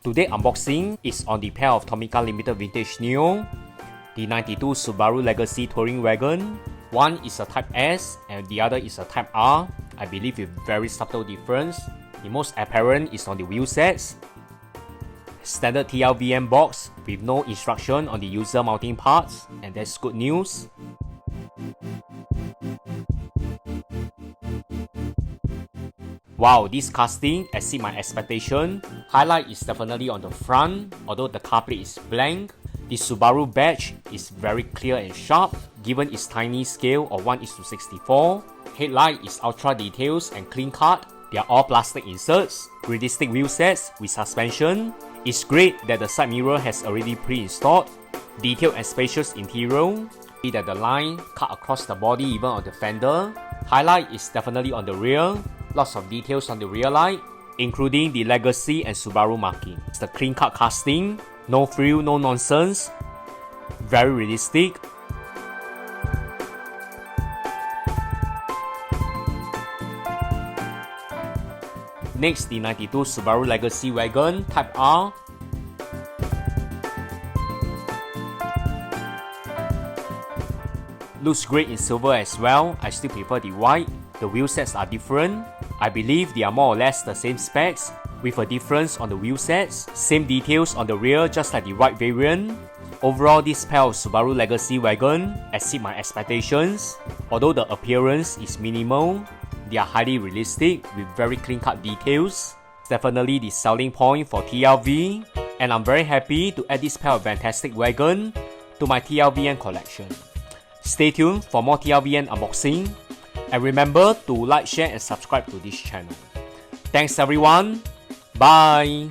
Today unboxing is on the pair of Tomica Limited Vintage Neo, the 92 Subaru Legacy Touring Wagon. One is a Type S and the other is a Type R, I believe with very subtle difference. The most apparent is on the wheel sets. Standard TLVN box with no instruction on the user mounting parts, and that's good news. Wow, this casting exceeds my expectation. Highlight is definitely on the front, although the car plate is blank. The Subaru badge is very clear and sharp, given its tiny scale of 1:64. Headlight is ultra details and clean cut. They are all plastic inserts. Realistic wheel sets with suspension. It's great that the side mirror has already pre-installed. Detailed and spacious interior. See that the line cut across the body even on the fender. Highlight is definitely on the rear. Lots of details on the rear light, including the Legacy and Subaru marking. It's the clean cut casting, no frill, no nonsense, very realistic. Next, the 92 Subaru Legacy Wagon Type R. Looks great in silver as well. I still prefer the white. The wheel sets are different. I believe they are more or less the same specs, with a difference on the wheel sets. Same details on the rear just like the white variant. Overall, this pair of Subaru Legacy Wagon exceeds my expectations. Although the appearance is minimal, they are highly realistic with very clean-cut details. Definitely the selling point for TLV, and I'm very happy to add this pair of fantastic wagon to my TLVN collection. Stay tuned for more TLVN unboxing, and remember to like, share and subscribe to this channel. Thanks everyone, bye!